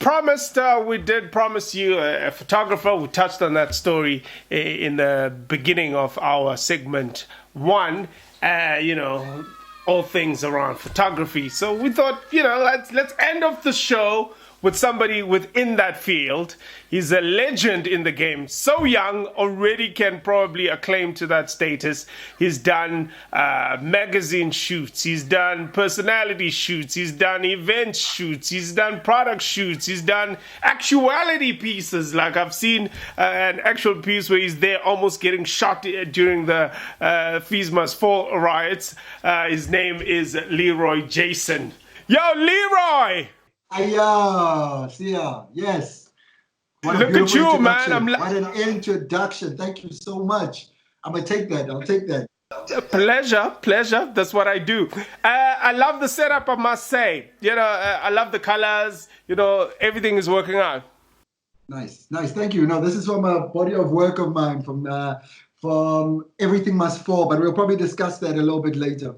promised, we did promise you a photographer. We touched on that story in the beginning of our segment one. All things around photography. So we thought, let's end off the show with somebody within that field. He's a legend in the game. So young, already can probably acclaim to that status. He's done magazine shoots. He's done personality shoots. He's done event shoots. He's done product shoots. He's done actuality pieces. Like I've seen an actual piece where he's there almost getting shot during the Fees Must Fall riots. His name is Leeroy Jason. Yo, Leeroy! Hiya, Sia, yes. What Look at you, man. What an introduction. Thank you so much. I'm going to take that. I'll take that. Pleasure. That's what I do. I love the setup, I must say. I love the colors. Everything is working out. Nice. Thank you. This is from a body of work of mine from Everything Must Fall, but we'll probably discuss that a little bit later.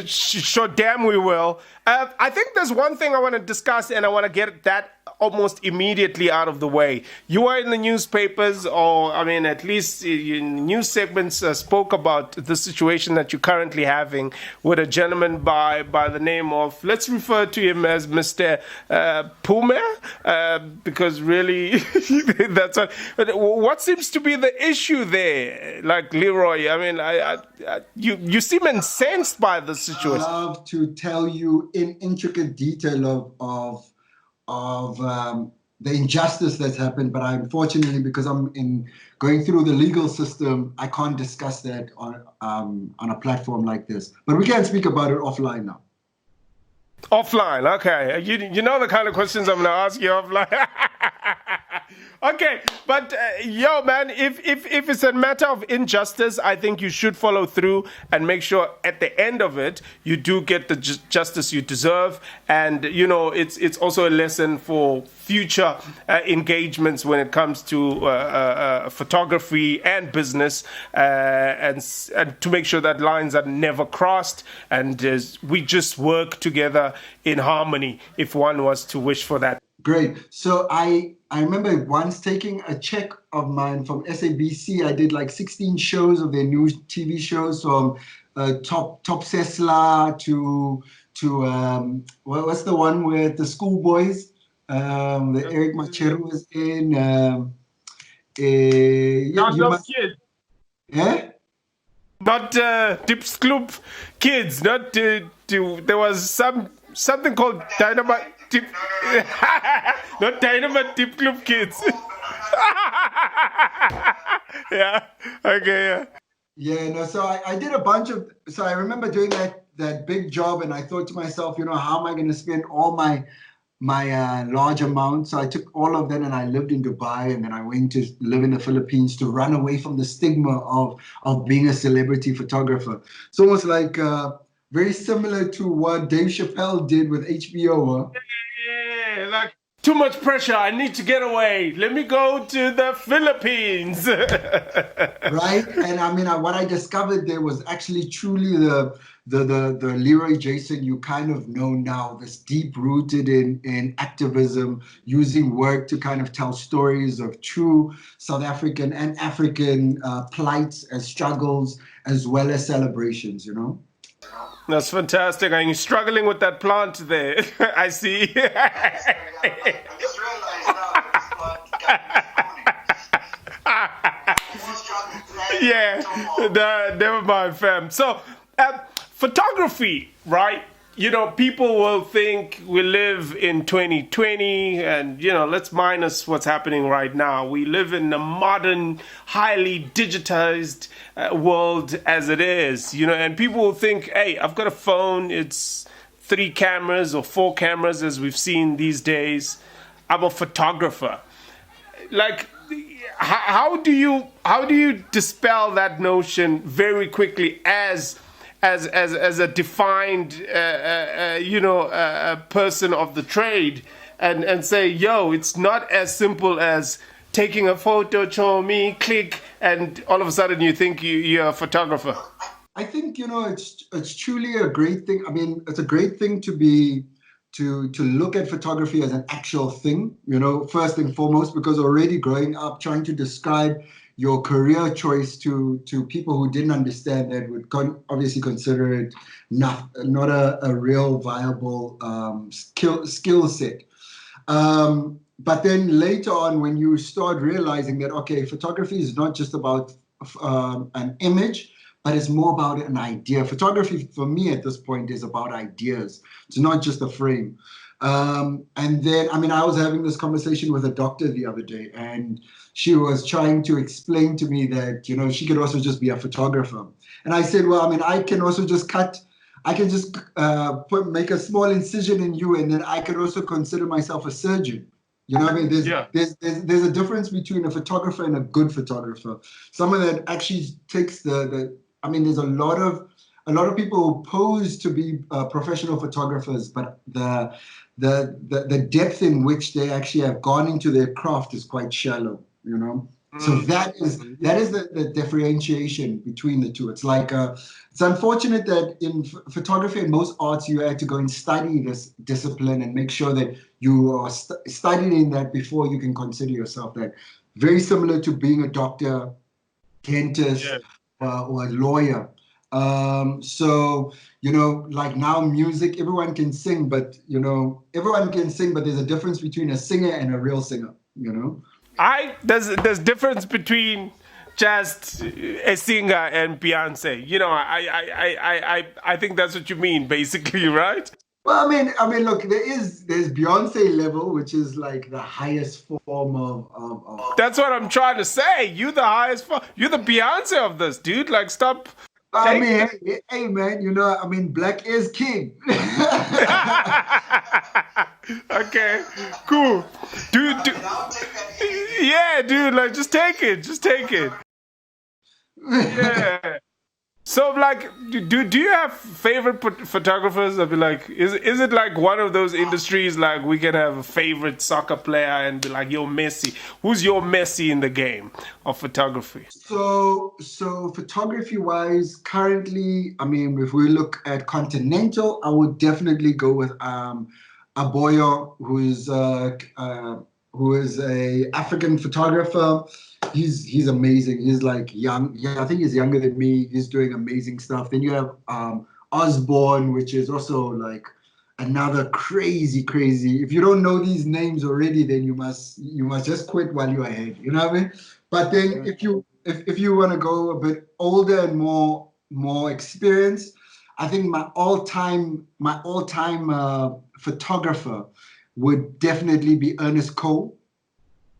Sure, damn we will. I think there's one thing I want to discuss, and I want to get that almost immediately out of the way. You were in the newspapers, or at least in news segments, spoke about the situation that you're currently having with a gentleman by the name of, let's refer to him as Mr. Pumer, because really that's what seems to be the issue there. Like Leeroy, you seem incensed by the situation. I love to tell you in intricate detail of the injustice that's happened, but unfortunately, because I'm going through the legal system, I can't discuss that on a platform like this. But we can speak about it offline now. Offline, okay. You know the kind of questions I'm going to ask you offline. Okay, but yo, man, if it's a matter of injustice, I think you should follow through and make sure at the end of it you do get the justice you deserve. And it's also a lesson for future engagements when it comes to photography and business, and to make sure that lines are never crossed, and we just work together in harmony if one was to wish for that. Great. So I remember once taking a check of mine from SABC. I did like 16 shows of their new TV shows, from Top Sesla to what's the one with the schoolboys? The Eric Macheru was in. Not those kids. Yeah? Not Dips Club Kids. Not there was something called Dynamite. Not Dynamite Tip Club Kids. Yeah. Okay. Yeah. Yeah. No. So I did a bunch of. So I remember doing that big job, and I thought to myself, how am I going to spend all my large amount? So I took all of that, and I lived in Dubai, and then I went to live in the Philippines to run away from the stigma of being a celebrity photographer. It's almost like very similar to what Dave Chappelle did with HBO. Huh? Yeah, like too much pressure. I need to get away. Let me go to the Philippines. Right? And what I discovered there was actually truly the Leeroy Jason you kind of know now, this deep rooted in activism, using work to kind of tell stories of true South African and African plights and struggles, as well as celebrations, That's fantastic. Are you struggling with that plant there? I see. I just realized now this plant Yeah, never mind, fam. So, photography, right? People will think we live in 2020 and, let's minus what's happening right now. We live in a modern, highly digitized world as it is, and people will think, hey, I've got a phone. It's 3 cameras or 4 cameras, as we've seen these days. I'm a photographer. Like, how do you dispel that notion very quickly as a defined, person of the trade, and say, yo, it's not as simple as taking a photo, show me, click, and all of a sudden you think you're a photographer. I think, it's truly a great thing. It's a great thing to be to look at photography as an actual thing, first and foremost, because already growing up trying to describe your career choice to people who didn't understand that would obviously consider it not a real viable skill set. But then later on, when you start realizing that, okay, photography is not just about an image, but it's more about an idea. Photography for me at this point is about ideas. It's not just a frame. And then, I was having this conversation with a doctor the other day, and she was trying to explain to me that, she could also just be a photographer. And I said, well, I can also just make a small incision in you, and then I could also consider myself a surgeon. You know what I mean? There's a difference between a photographer and a good photographer. Someone that actually takes there's a lot of people who pose to be professional photographers, but the depth in which they actually have gone into their craft is quite shallow, So that is the differentiation between the two. It's like it's unfortunate that in photography and most arts you had to go and study this discipline and make sure that you are studying that before you can consider yourself that. Very similar to being a doctor, dentist, or a lawyer. So like now music, everyone can sing, but there's a difference between a singer and a real singer. There's difference between just a singer and Beyonce. I think that's what you mean, basically, right? Well, look, there's Beyonce level, which is like the highest form of. That's what I'm trying to say. You're the highest form. You're the Beyonce of this, dude. Like, stop. Hey, man, black is king. Okay, cool. Dude. Yeah, dude, like, just take it. Yeah. So, like, do you have favorite photographers? I'd be like, is it like one of those industries like we can have a favorite soccer player and be like, yo, Messi? Who's your Messi in the game of photography? So photography-wise, currently, if we look at continental, I would definitely go with Aboyo, who is a African photographer. He's amazing. He's like young. Yeah, I think he's younger than me. He's doing amazing stuff. Then you have Osborne, which is also like another crazy. If you don't know these names already, then you must just quit while you're ahead. You know what I mean? But then if you want to go a bit older and more experienced, I think my all-time photographer would definitely be Ernest Cole.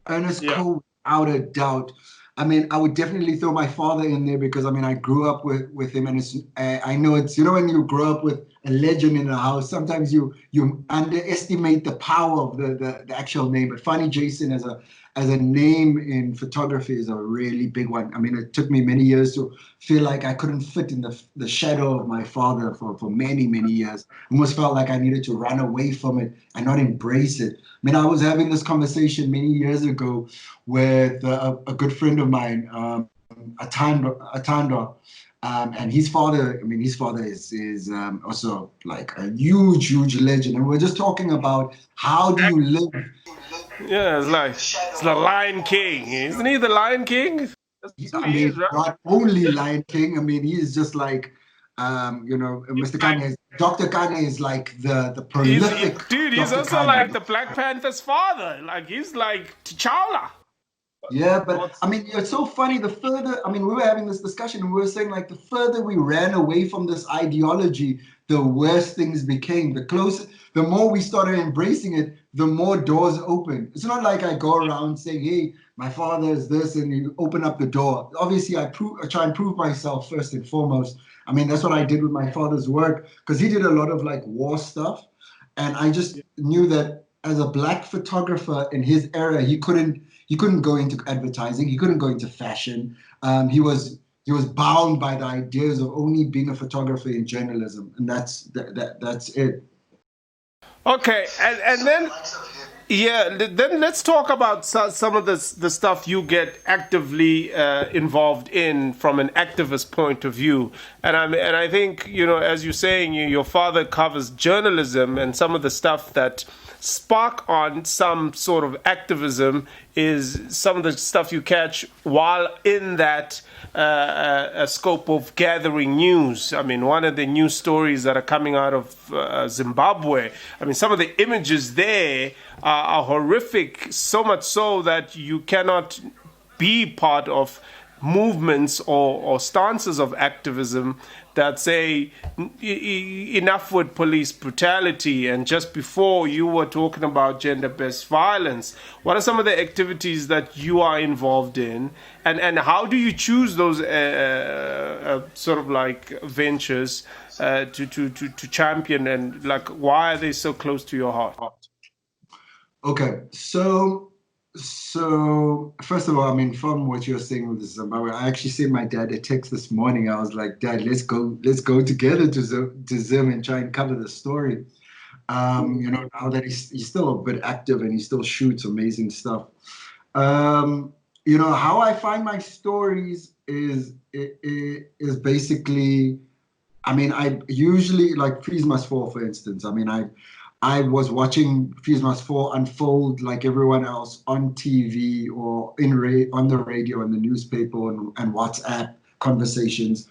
Cole, without a doubt. I would definitely throw my father in there because I grew up with him, and I know it's when you grow up with a legend in the house, sometimes you underestimate the power of the actual name. But Funny Jason as a name in photography is a really big one. It took me many years to feel like I couldn't fit in the shadow of my father for many years. I almost felt like I needed to run away from it and not embrace it. I was having this conversation many years ago with a good friend of mine, Atanda, and his father. His father is also like a huge legend, and we're just talking about how do you live. Yeah, it's the Lion King, isn't he? The Lion King. Right? Not only Lion King. He is just like, Mr. Kanye. Dr. Kanye is like the prolific. He's Dr. also Kanye. like the Black Panther's father. Like he's like T'Challa. Yeah, but it's so funny. The further, we were having this discussion and we were saying like the further we ran away from this ideology, the worse things became. The more we started embracing it, the more doors open. It's not like I go around saying, hey, my father is this, and you open up the door. Obviously, I try and prove myself first and foremost. That's what I did with my father's work, because he did a lot of like war stuff. And I just knew that as a black photographer in his era, he couldn't go into advertising. He couldn't go into fashion. He was bound by the ideas of only being a photographer in journalism, and that's it. Okay, and then Yeah, then let's talk about some of the stuff you get actively involved in from an activist point of view. And I think, as you're saying, your father covers journalism, and some of the stuff that spark on some sort of activism is some of the stuff you catch while in that a scope of gathering news. I mean, one of the news stories that are coming out of Zimbabwe, I mean, some of the images there are horrific, so much so that you cannot be part of movements or stances of activism that say enough with police brutality. And just before, you were talking about gender-based violence. What are some of the activities that you are involved in, and how do you choose those sort of like ventures to champion, and like why are they so close to your heart? Okay, so first of all, I mean, from what you're saying with Zimbabwe, I actually sent my dad a text this morning. I was like, Dad, let's go together to Zim and try and cover the story. Now that he's still a bit active and he still shoots amazing stuff. How I find my stories is basically, I mean, I usually, like Fees Must Fall, for instance. I mean, I was watching Fees Must Fall unfold like everyone else on TV or on the radio and the newspaper and WhatsApp conversations.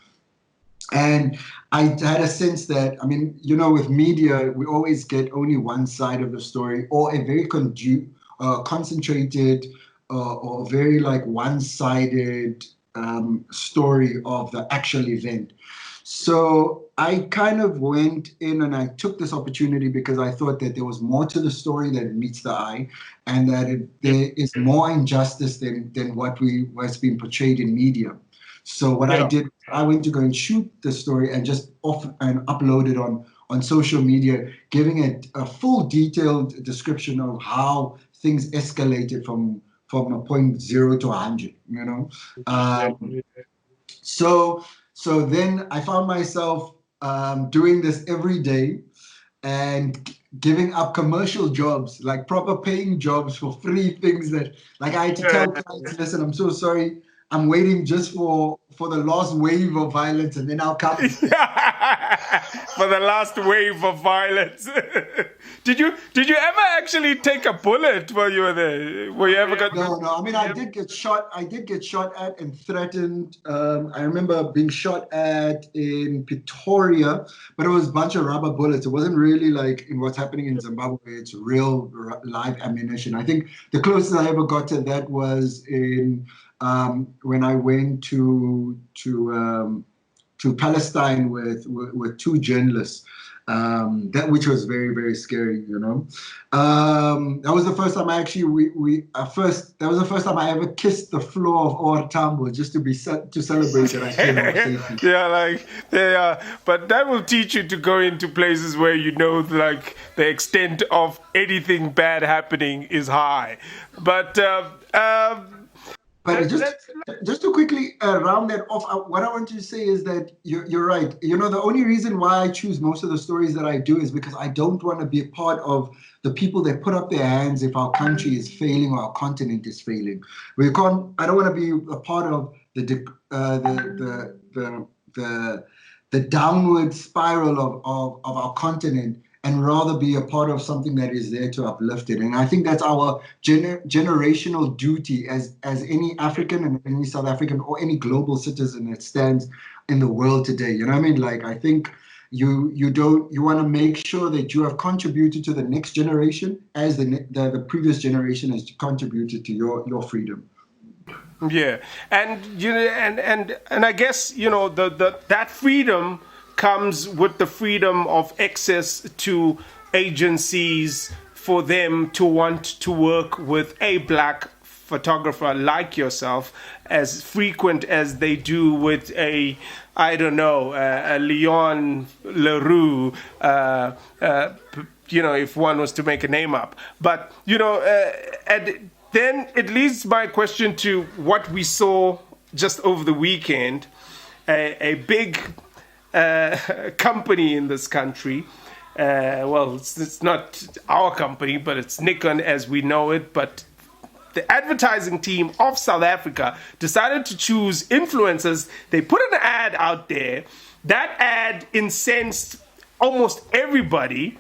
And I had a sense that, I mean, with media, we always get only one side of the story, or a very concentrated or very like one-sided story of the actual event. So I kind of went in and I took this opportunity because I thought that there was more to the story than meets the eye, and that there is more injustice than what's been portrayed in media. So what I did, I went to go and shoot the story and just upload it on social media, giving it a full detailed description of how things escalated from a point 0 to 100, So then I found myself doing this every day and giving up commercial jobs, like proper paying jobs for free things that, like, I had to tell clients, listen, I'm so sorry, I'm waiting just for the last wave of violence, and then I'll come. For the last wave of violence. Did you ever actually take a bullet while you were there? Were you ever got? No. I mean, I did get shot at and threatened. I remember being shot at in Pretoria, but it was a bunch of rubber bullets. It wasn't really like in what's happening in Zimbabwe. It's real live ammunition. I think the closest I ever got to that was in when I went to Palestine with two journalists, which was very, very scary, That was the first time that was the first time I ever kissed the floor of OR Tambo, just to celebrate that I came out safely. Yeah, but that will teach you to go into places where like the extent of anything bad happening is high. But just to quickly round that off, what I want to say is that you're right. The only reason why I choose most of the stories that I do is because I don't want to be a part of the people that put up their hands if our country is failing or our continent is failing. I don't want to be a part of the downward spiral of our continent, and rather be a part of something that is there to uplift it. And I think that's our generational duty as any African and any South African or any global citizen that stands in the world today. You know what I mean? Like, I think you want to make sure that you have contributed to the next generation as the previous generation has contributed to your freedom. Yeah, and and I guess that freedom comes with the freedom of access to agencies for them to want to work with a black photographer like yourself as frequent as they do with a Leon Leroux, if one was to make a name up. But, and then it leads my question to what we saw just over the weekend, a big company in this country well, it's not our company, but it's Nikon as we know it. But the advertising team of South Africa decided to choose influencers. They put an ad out there. That ad incensed almost everybody.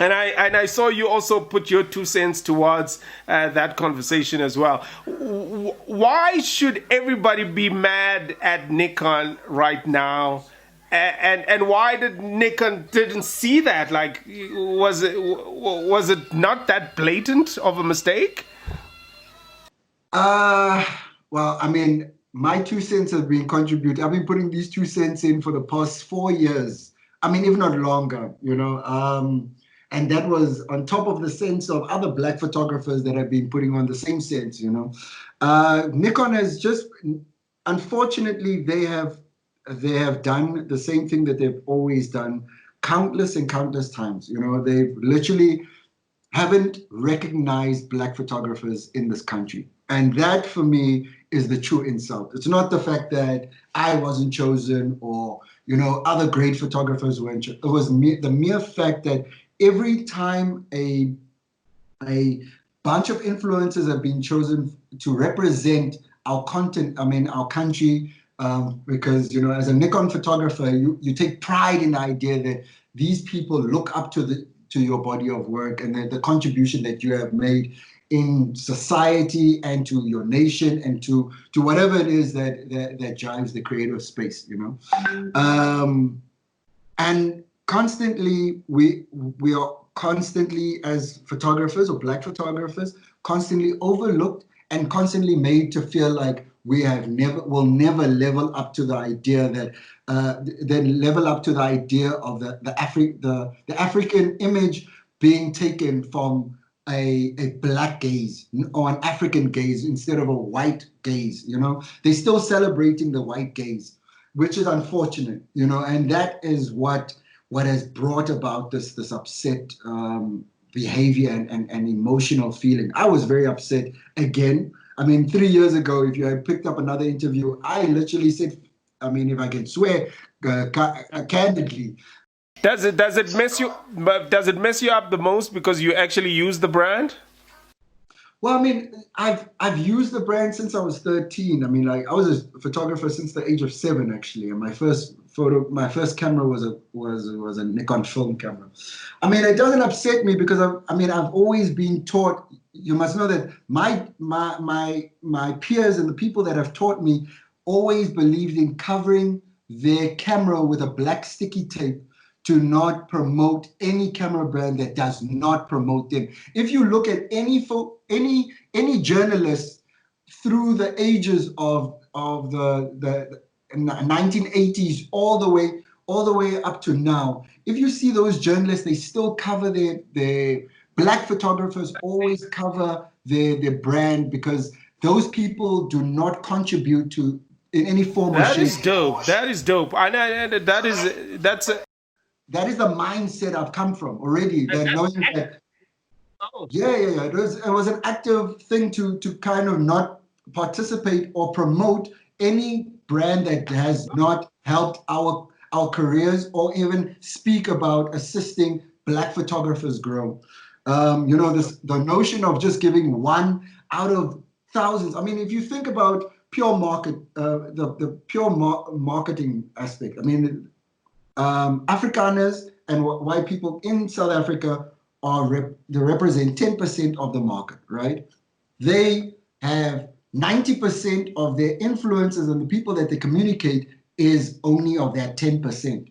And I saw you also put your 2 cents towards that conversation as well. Why should everybody be mad at Nikon right now? And why did Nikon didn't see that? Like, was it not that blatant of a mistake? Well, I mean, my 2 cents have been contributed. I've been putting these 2 cents in for the past 4 years. I mean, if not longer, you know. And that was on top of the cents of other black photographers that have been putting on the same cents, you know. Nikon has just, unfortunately, they have done the same thing that they've always done countless and countless times. You know, they've literally haven't recognized black photographers in this country. And that for me is the true insult. It's not the fact that I wasn't chosen or, you know, other great photographers weren't chosen. It was the mere fact that every time a bunch of influencers have been chosen to represent our content, I mean, our country, because, you know, as a Nikon photographer, you take pride in the idea that these people look up to your body of work and the contribution that you have made in society and to your nation and to whatever it is that drives the creative space, you know. And constantly we are constantly, as photographers or black photographers, constantly overlooked and constantly made to feel like will never level up to the idea that level up to the idea of the African image being taken from a black gaze or an African gaze instead of a white gaze. You know, they're still celebrating the white gaze, which is unfortunate. You know, and that is what has brought about this upset behavior and emotional feeling. I was very upset again. I mean, 3 years ago, if you had picked up another interview, I literally said, I mean, if I can swear candidly. Does it mess you up the most because you actually use the brand? Well, I mean, I've used the brand since I was 13. I mean, like I was a photographer since the age of 7, actually, and my first camera was a Nikon film camera. I mean, it doesn't upset me because I've always been taught. You must know that my peers and the people that have taught me always believed in covering their camera with a black sticky tape to not promote any camera brand that does not promote them. If you look at any journalist through the ages of the 1980s all the way up to now, if you see those journalists, they still cover their black photographers always cover their brand because those people do not contribute to in any form or That shape. is dope. That is dope. That is the mindset I've come from already. That knowing that, yeah. It was an active thing to kind of not participate or promote any brand that has not helped our careers or even speak about assisting black photographers grow. You know, the notion of just giving one out of thousands. I mean, if you think about pure the pure marketing aspect. I mean, Afrikaners and white people in South Africa they represent 10% of the market, right? They have 90% of their influences and the people that they communicate is only of that 10%.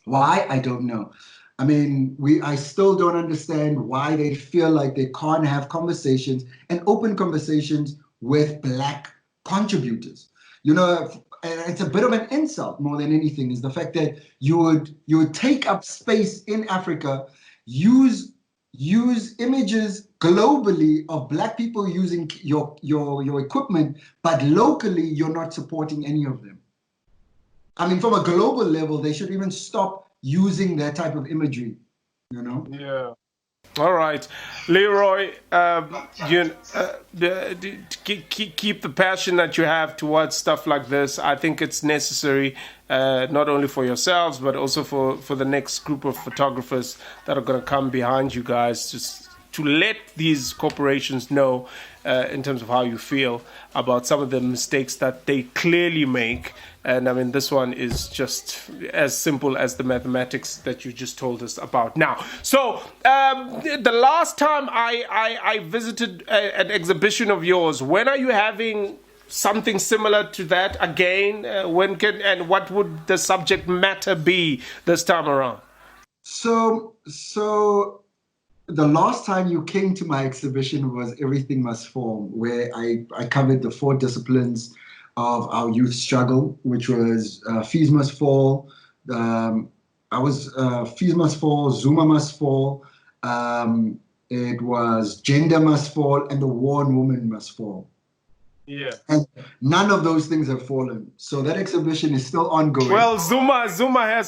Why? I don't know. I mean, I still don't understand why they feel like they can't have conversations and open conversations with black contributors. You know, and it's a bit of an insult more than anything is the fact that you would take up space in Africa, use images globally of black people using your equipment, but locally you're not supporting any of them. I mean, from a global level, they should even stop using that type of imagery, you know? Yeah. All right, Leeroy, keep the passion that you have towards stuff like this. I think it's necessary, not only for yourselves, but also for the next group of photographers that are going to come behind you guys, just to let these corporations know in terms of how you feel about some of the mistakes that they clearly make. And I mean, this one is just as simple as the mathematics that you just told us about. Now, so the last time I visited an exhibition of yours, when are you having something similar to that again? And what would the subject matter be this time around? So the last time you came to my exhibition was Everything Must Form, where I covered the 4 disciplines of our youth struggle, which was Fees Must Fall, Fees Must Fall, Zuma Must Fall, it was Gender Must Fall, and the War on Women Must Fall. Yeah. And none of those things have fallen. So that exhibition is still ongoing. Well, Zuma is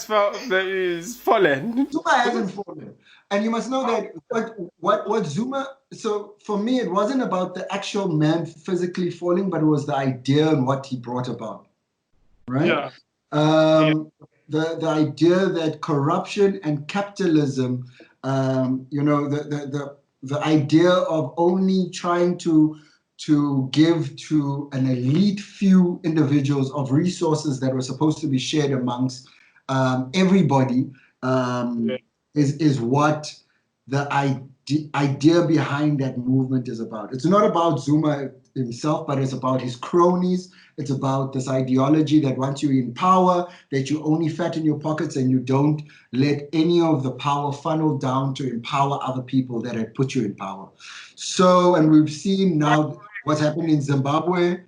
fallen. Zuma hasn't fallen. And you must know that what Zuma, so for me, it wasn't about the actual man physically falling, but it was the idea and what he brought about. Right? Yeah. The idea that corruption and capitalism, the idea of only trying to give to an elite few individuals of resources that were supposed to be shared amongst everybody is what the idea behind that movement is about. It's not about Zuma himself, but it's about his cronies. It's about this ideology that once you're in power, that you only fatten your pockets and you don't let any of the power funnel down to empower other people that had put you in power. So, and we've seen now what's happened in Zimbabwe,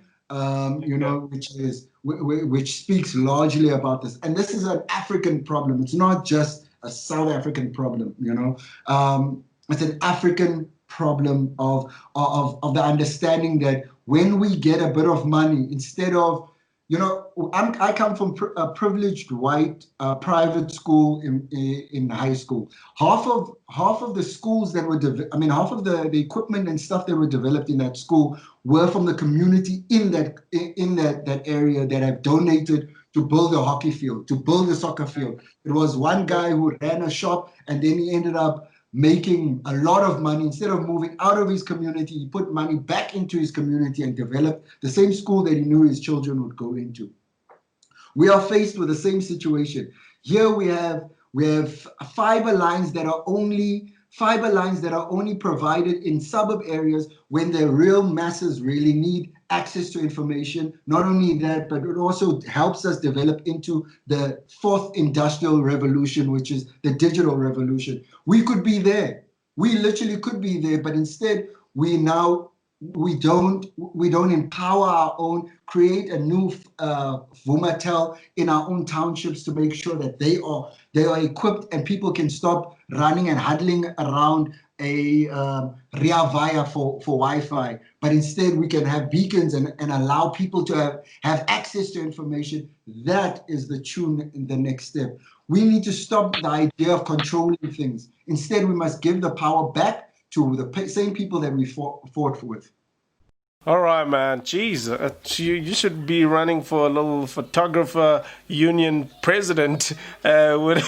which speaks largely about this. And this is an African problem. It's not just a South African problem, it's an African problem of the understanding that when we get a bit of money, instead of, I come from a privileged white private school in high school. Half of the schools that were, half of the equipment and stuff that were developed in that school were from the community in that area that have donated to build a hockey field, to build a soccer field. It was one guy who ran a shop, and then he ended up making a lot of money. Instead of moving out of his community, he put money back into his community and developed the same school that he knew his children would go into. We are faced with the same situation. Here we have fiber lines that are only provided in suburb areas when the real masses really need access to information. Not only that, but it also helps us develop into the 4th industrial revolution, which is the digital revolution. We could be there. We literally could be there, but instead we don't empower our own, create a new Vumatel in our own townships to make sure that they are equipped and people can stop running and huddling around a Ria Vaya for Wi-Fi. But instead we can have beacons and allow people to have access to information. That is the tune in the next step. We need to stop the idea of controlling things. Instead, we must give the power back to the same people that we fought with. All right, man. Jeez, you should be running for a little photographer union president with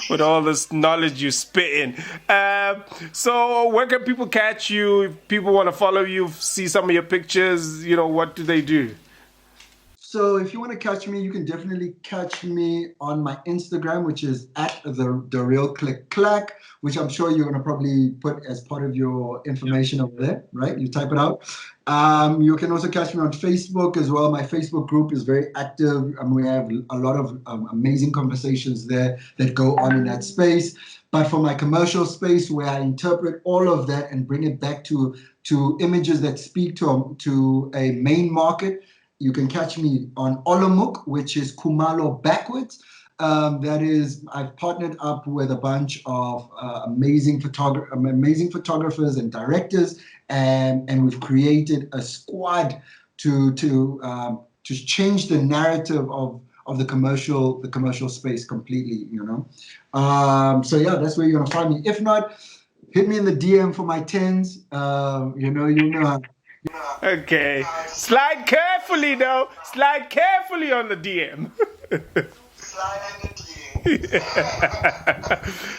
with all this knowledge you spit in. So, where can people catch you? If people want to follow you, see some of your pictures, what do they do? So if you want to catch me, you can definitely catch me on my Instagram, which is at the real click clack, which I'm sure you're going to probably put as part of your information over there, right? You type it out. You can also catch me on Facebook as well. My Facebook group is very active, and we have a lot of amazing conversations there that go on in that space. But for my commercial space, where I interpret all of that and bring it back to images that speak to a main market, you can catch me on Olomouc, which is Kumalo backwards. That is, I've partnered up with a bunch of amazing photographers and directors, and we've created a squad to change the narrative of the commercial space completely. So yeah, that's where you're gonna find me. If not, hit me in the DM for my tens. You know how. Okay. Slide carefully, though. Slide carefully on the DM.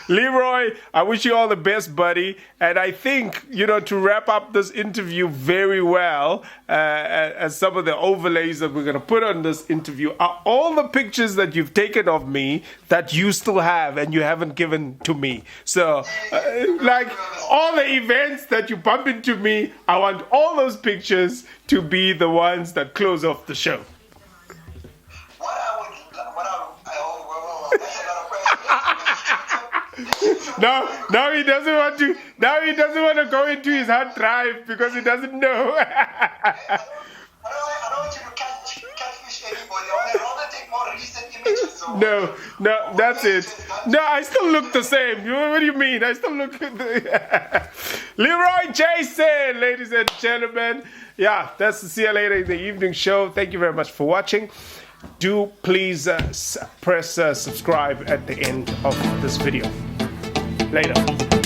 Leeroy, I wish you all the best, buddy. And I think, to wrap up this interview very well, as some of the overlays that we're going to put on this interview are all the pictures that you've taken of me that you still have and you haven't given to me. So, like all the events that you bump into me, I want all those pictures to be the ones that close off the show. Now he doesn't want to. Now he doesn't want to go into his hard drive because he doesn't know. I don't want you to catfish anybody. I rather take more recent images. So. No, that's it. No, I still look the same. What do you mean? I still look. Leeroy Jason, ladies and gentlemen. Yeah, that's the Sia Leita in the evening show. Thank you very much for watching. Do please press subscribe at the end of this video. Later.